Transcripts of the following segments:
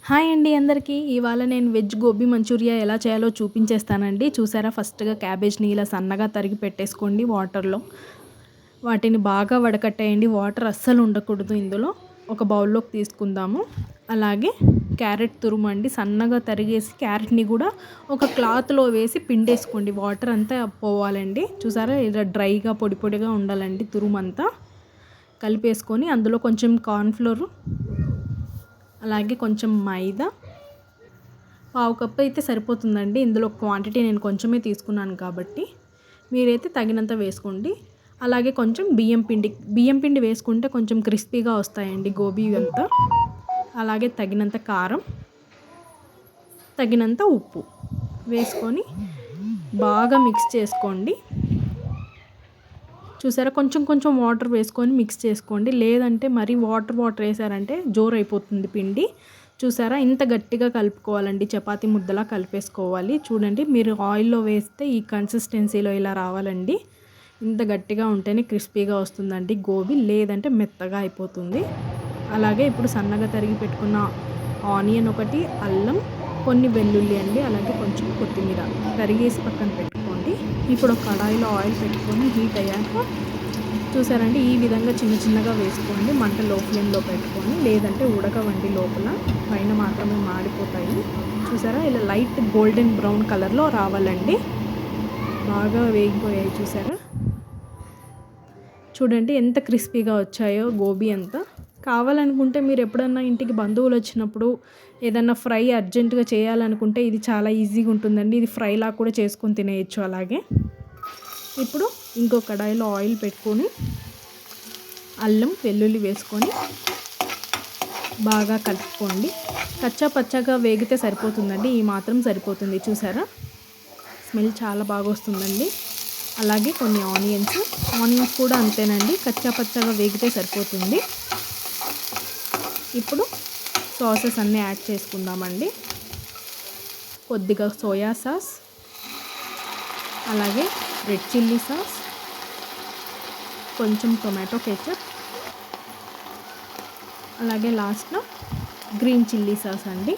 Hi అండి అందరికీ. ఇవాళ నేను వెజ్ గోబీ మంచూరియా ఎలా చేయాలో చూపించేస్తానండి. చూసారా, ఫస్ట్‌గా క్యాబేజ్‌ని ఇలా సన్నగా తరిగి పెట్టేసుకోండి వాటర్‌లో. వాటిని బాగా వడకట్టేయండి. వాటర్ అస్సలు ఉండకూడదు ఇందులో. ఒక బౌల్‌లోకి తీసుకుందాము. అలాగే క్యారెట్ తురుమండి సన్నగా తరిగేసి క్యారెట్‌ని కూడా ఒక క్లాత్‌లో వేసి పిండేసుకోండి. వాటర్ అంతా పోవాలండి. చూసారా, ఇలా డ్రైగా పొడి పొడిగా ఉండాలండి తురుమంతా. కలిపేసుకొని అందులో కొంచెం కార్న్‌ఫ్లోర్, అలాగే కొంచెం మైదా, పావు కప్పు అయితే సరిపోతుందండి. ఇందులో క్వాంటిటీ నేను కొంచెమే తీసుకున్నాను కాబట్టి మీరైతే తగినంత వేసుకోండి. అలాగే కొంచెం బియ్యం పిండి వేసుకుంటే కొంచెం క్రిస్పీగా వస్తాయండి గోబీ అంతా. అలాగే తగినంత కారం, తగినంత ఉప్పు వేసుకొని బాగా మిక్స్ చేసుకోండి. చూసారా, కొంచెం కొంచెం వాటర్ వేసుకొని మిక్స్ చేసుకోండి. లేదంటే మరీ వాటర్ వేసారంటే జోరైపోతుంది పిండి. చూసారా, ఇంత గట్టిగా కలుపుకోవాలండి. చపాతీ ముద్దలా కలిపేసుకోవాలి. చూడండి, మీరు ఆయిల్లో వేస్తే ఈ కన్సిస్టెన్సీలో ఇలా రావాలండి. ఇంత గట్టిగా ఉంటేనే క్రిస్పీగా వస్తుందండి గోబీ, లేదంటే మెత్తగా అయిపోతుంది. అలాగే ఇప్పుడు సన్నగా తరిగి పెట్టుకున్న ఆనియన్ ఒకటి, అల్లం, కొన్ని వెల్లుల్లి అండి, అలాగే కొంచెం కొత్తిమీర తరిగేసి పక్కన పెట్టుకోండి. ఇప్పుడు ఒక కడాయిలో ఆయిల్ పెట్టుకొని హీట్ అయ్యాక చూసారండి, ఈ విధంగా చిన్న చిన్నగా వేసుకోండి. మంట లో ఫ్లేమ్లో పెట్టుకొని, లేదంటే ఉడకవండి లోపల, పైన మాత్రమే మాడిపోతాయి. చూసారా, ఇలా లైట్ గోల్డెన్ బ్రౌన్ కలర్లో రావాలండి. బాగా వేగిపోయాయి చూసారా. చూడండి ఎంత క్రిస్పీగా వచ్చాయో గోబీ అంతా. కావాలనుకుంటే మీరు ఎప్పుడన్నా ఇంటికి బంధువులు వచ్చినప్పుడు ఏదన్నా ఫ్రై అర్జెంటుగా చేయాలనుకుంటే ఇది చాలా ఈజీగా ఉంటుందండి. ఇది ఫ్రైలా కూడా చేసుకొని తినేయచ్చు. అలాగే ఇప్పుడు ఇంకో కడాయిలో ఆయిల్ పెట్టుకొని అల్లం వెల్లుల్లి వేసుకొని బాగా కలుపుకోండి. కచ్చా పచ్చగా వేగితే సరిపోతుందండి. ఈ మాత్రం సరిపోతుంది. చూసారా, స్మెల్ చాలా బాగా వస్తుందండి. అలాగే కొన్ని ఆనియన్స్ కూడా అంతేనండి, కచ్చా పచ్చగా వేగితే సరిపోతుంది. ఇప్పుడు సాసెస్ అన్నీ యాడ్ చేసుకుందామండి. కొద్దిగా సోయా సాస్, అలాగే రెడ్ చిల్లీ సాస్, కొంచెం టొమాటో కెచప్, అలాగే లాస్ట్లో గ్రీన్ చిల్లీ సాస్ అండి.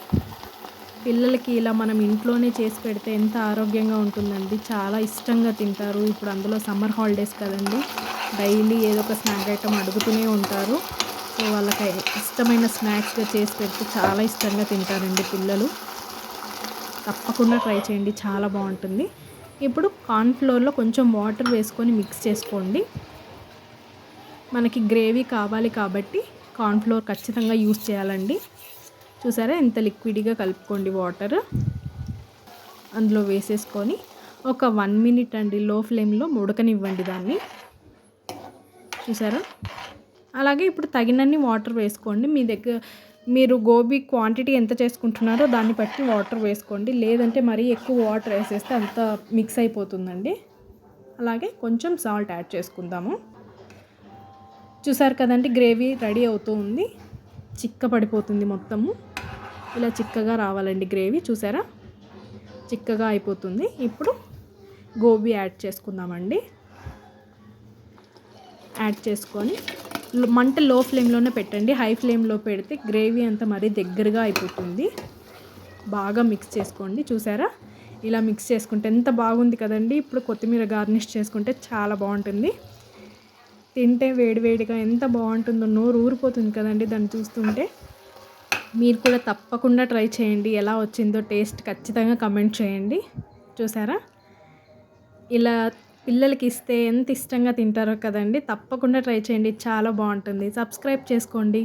పిల్లలకి ఇలా మనం ఇంట్లోనే చేసి పెడితే ఎంత ఆరోగ్యంగా ఉంటుందండి. చాలా ఇష్టంగా తింటారు. ఇప్పుడు అందులో సమ్మర్ హాలిడేస్ కదండి, డైలీ ఏదో ఒక స్నాక్ ఐటమ్ అడుగుతూనే ఉంటారు. సో వాళ్ళకి ఇష్టమైన స్నాక్స్గా చేసి పెడితే చాలా ఇష్టంగా తింటారండి పిల్లలు. తప్పకుండా ట్రై చేయండి, చాలా బాగుంటుంది. ఇప్పుడు కార్న్ఫ్లోర్లో కొంచెం వాటర్ వేసుకొని మిక్స్ చేసుకోండి. మనకి గ్రేవీ కావాలి కాబట్టి కార్న్ఫ్లోర్ ఖచ్చితంగా యూస్ చేయాలండి. చూసారా, ఎంత లిక్విడ్గా కలుపుకోండి. వాటర్ అందులో వేసేసుకొని ఒక 1 మినిట్ అండి లో ఫ్లేమ్లో ఉడకనివ్వండి దాన్ని. చూసారా, అలాగే ఇప్పుడు తగినన్ని వాటర్ వేసుకోండి. మీరు గోబీ క్వాంటిటీ ఎంత చేసుకుంటున్నారో దాన్ని బట్టి వాటర్ వేసుకోండి. లేదంటే మరీ ఎక్కువ వాటర్ వేసేస్తే అంతా మిక్స్ అయిపోతుందండి. అలాగే కొంచెం సాల్ట్ యాడ్ చేసుకుందాము. చూసారు కదండి, గ్రేవీ రెడీ అవుతూ ఉంది. చిక్క పడిపోతుంది మొత్తము. ఇలా చిక్కగా రావాలండి గ్రేవీ. చూసారా, చిక్కగా అయిపోతుంది. ఇప్పుడు గోబీ యాడ్ చేసుకుందామండి. యాడ్ చేసుకొని మంట లో ఫ్లేమ్లోనే పెట్టండి. హై ఫ్లేమ్లో పెడితే గ్రేవీ అంతా మరీ దగ్గరగా అయిపోతుంది. బాగా మిక్స్ చేసుకోండి. చూసారా, ఇలా మిక్స్ చేసుకుంటే ఎంత బాగుంది కదండి. ఇప్పుడు కొత్తిమీర గార్నిష్ చేసుకుంటే చాలా బాగుంటుంది. తింటే వేడివేడిగా ఎంత బాగుంటుందో, నోరు ఊరిపోతుంది కదండి దాన్ని చూస్తుంటే. మీరు కూడా తప్పకుండా ట్రై చేయండి. ఎలా వచ్చిందో టేస్ట్ ఖచ్చితంగా కమెంట్ చేయండి. చూసారా, ఇలా పిల్లలకి ఇస్తే ఎంత ఇష్టంగా తింటారో కదండి. తప్పకుండా ట్రై చేయండి, చాలా బాగుంటుంది. సబ్స్క్రైబ్ చేసుకోండి.